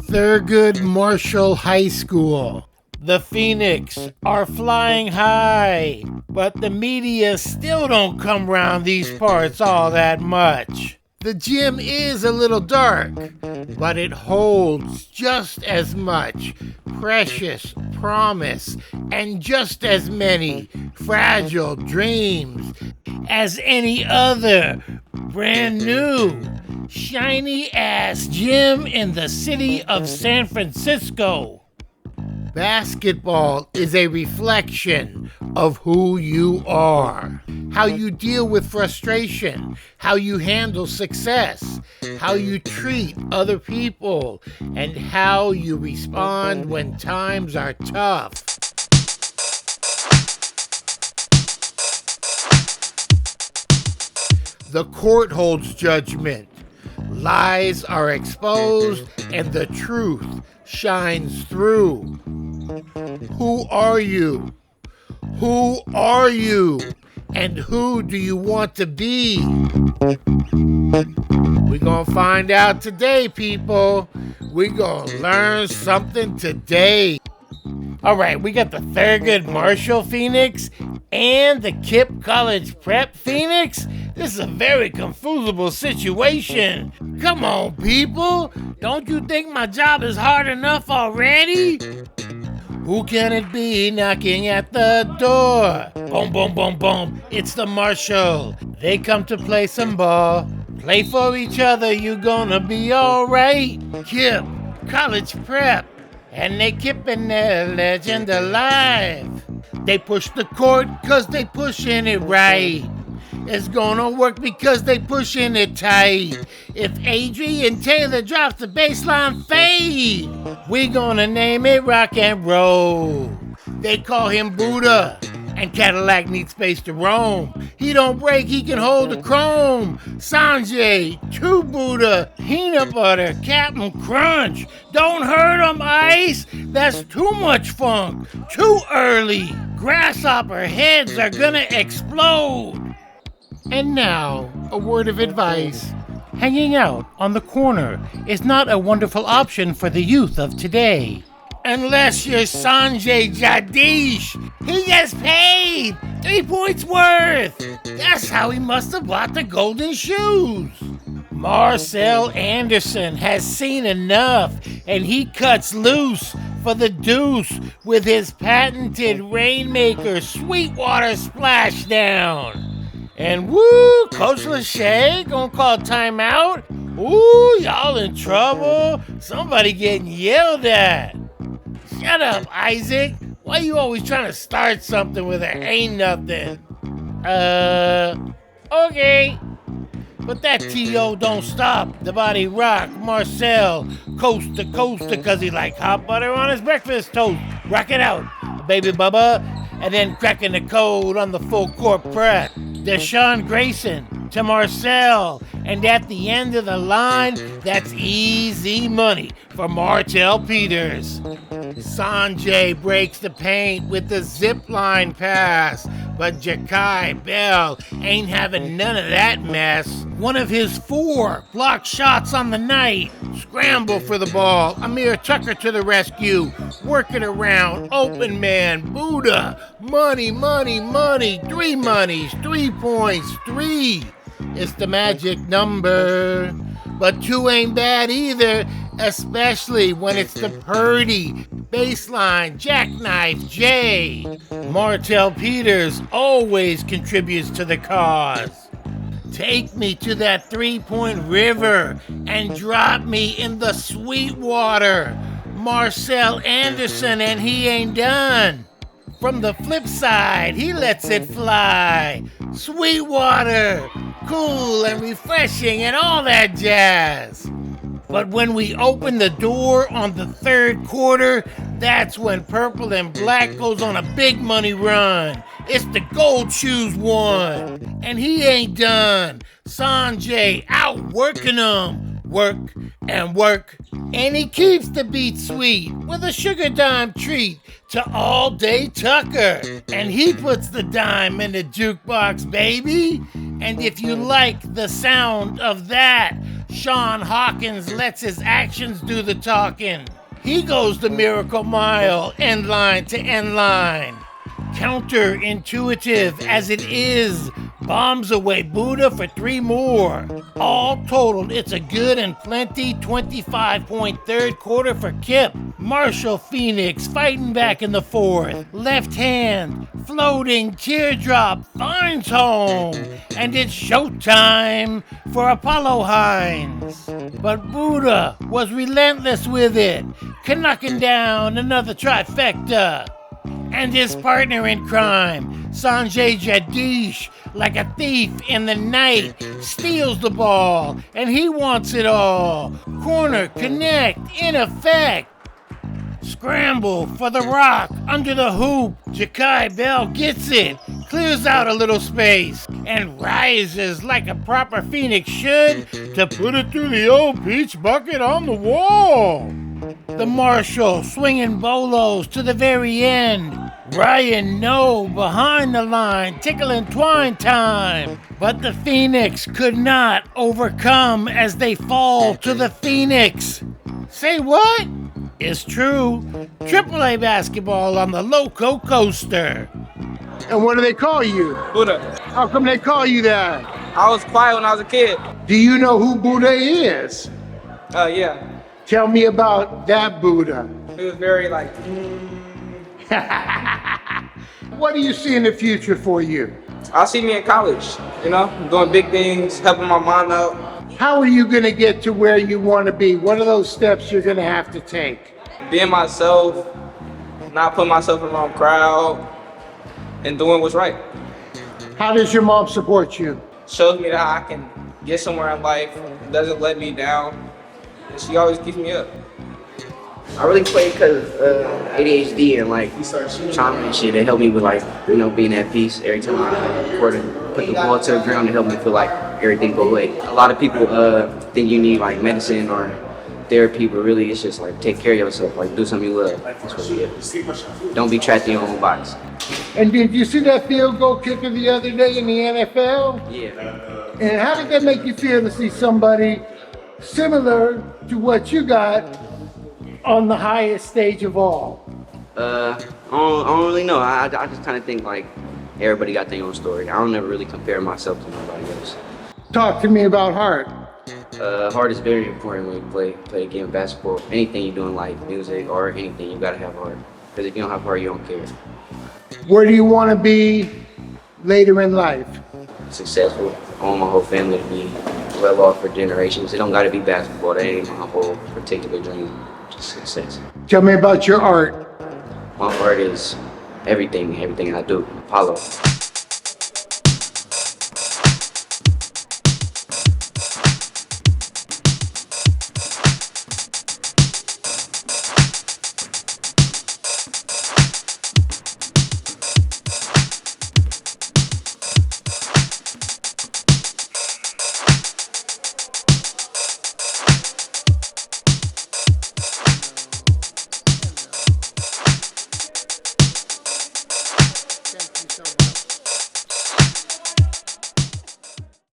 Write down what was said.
Thurgood Marshall High School. The Phoenix are flying high, but the media still don't come round these parts all that much. The gym is a little dark, but it holds just as much precious promise and just as many fragile dreams as any other brand new, shiny-ass gym in the city of San Francisco. Basketball is a reflection of who you are, how you deal with frustration, how you handle success, how you treat other people, and how you respond when times are tough. The court holds judgment. Lies are exposed and the truth shines through. Who are you? Who are you? And who do you want to be? We're gonna find out today, people. We're gonna learn something today. All right, we got the Thurgood Marshall Phoenix and the Kipp College Prep Phoenix. This is a very confusable situation. Come on, people. Don't you think my job is hard enough already? Who can it be knocking at the door? Boom, boom, boom, boom. It's the Marshall. They come to play some ball. Play for each other, you gonna be alright. Kipp, college prep. And they keeping their legend alive. They push the court cause they pushing it right. It's gonna work because they pushing it tight. If Adrian Taylor drops the baseline fade, we gonna name it rock and roll. They call him Buddha, and Cadillac needs space to roam. He don't break, he can hold the chrome. Sanjay, True Buddha, Peanut Butter, Captain Crunch. Don't hurt him, Ice. That's too much funk. Too early. Grasshopper heads are gonna explode. And now, a word of advice. Hanging out on the corner is not a wonderful option for the youth of today. Unless you're Sanjay Jadish. He gets paid 3 points worth. That's how he must have bought the golden shoes. Marcel Anderson has seen enough, and he cuts loose for the deuce with his patented Rainmaker Sweetwater Splashdown. And woo, Coach Lachey gonna call timeout. Ooh, y'all in trouble. Somebody getting yelled at. Shut up, Isaac. Why you always trying to start something with there ain't nothing? Okay. But that T.O. don't stop. The body rock. Marcel, coast to coaster, cause he like hot butter on his breakfast toast. Rock it out, baby bubba. And then cracking the code on the full court press. Deshaun Grayson to Marcel. And at the end of the line, that's easy money for Martell Peters. Sanjay breaks the paint with the zip line pass, but Jakai Bell ain't having none of that mess. One of his 4 blocked shots on the night. Scramble for the ball. Amir Tucker to the rescue. Work it around. Open man. Buddha. Money, money, money. 3 monies. 3 points. 3. It's the magic number. But 2 ain't bad either, especially when it's the Purdy, baseline, jackknife, J. Martell Peters always contributes to the cause. Take me to that 3-point river and drop me in the Sweetwater. Marcel Anderson, and he ain't done. From the flip side, he lets it fly. Sweetwater, cool and refreshing and all that jazz. But when we open the door on the 3rd quarter, that's when Purple and Black goes on a big money run. It's the Gold Shoes one, and he ain't done. Sanjay outworking him. Work and work, and he keeps the beat sweet with a sugar dime treat to All Day Tucker. And he puts the dime in the jukebox, baby. And if you like the sound of that, Sean Hawkins lets his actions do the talking. He goes the miracle mile, end line to end line. Counterintuitive as it is, bombs away Buddha for 3 more. All totaled, it's a good and plenty 25-point third quarter for Kipp. Marshall Phoenix fighting back in the fourth. Left hand, floating teardrop finds home. And it's showtime for Apollo Hines. But Buddha was relentless with it, knocking down another trifecta. And his partner in crime, Sanjay Jagdish, like a thief in the night, steals the ball, and he wants it all. Corner, connect, in effect. Scramble for the rock under the hoop. Ja'Kai Bell gets it, clears out a little space, and rises like a proper Phoenix should to put it through the old peach bucket on the wall. The Marshall swinging bolos to the very end. Ryan No behind the line, tickling twine time. But the Phoenix could not overcome as they fall to the Phoenix. Say what? It's true. AAA basketball on the Loco Coaster. And what do they call you? Buddha. How come they call you that? I was quiet when I was a kid. Do you know who Buddha is? Yeah. Tell me about that Buddha. He was very like, What do you see in the future for you? I'll see me in college, you know, doing big things, helping my mom out. How are you going to get to where you want to be? What are those steps you're going to have to take? Being myself, not putting myself in the wrong crowd, and doing what's right. How does your mom support you? Shows me that I can get somewhere in life, doesn't let me down, and she always keeps me up. I really play because ADHD and like trauma and shit. It helped me with like, you know, being at peace every time I put the ball to the ground. It helped me feel like everything go away. A lot of people think you need like medicine or therapy, but really it's just like take care of yourself, like do something you love. That's what it is. Don't be trapped in your own box. And did you see that field goal kicker the other day in the NFL? Yeah. And how did that make you feel to see somebody similar to what you got on the highest stage of all? I don't really know. I just kind of think like everybody got their own story. I don't ever really compare myself to nobody else. Talk to me about heart. Heart is very important when you play the game of basketball. Anything you do in life, music or anything, you gotta have heart. Because if you don't have heart, you don't care. Where do you want to be later in life? Successful. I want my whole family to be well off for generations. It don't gotta be basketball. That ain't my whole particular dream. Just success. Tell me about your art. My art is everything I do. Apollo.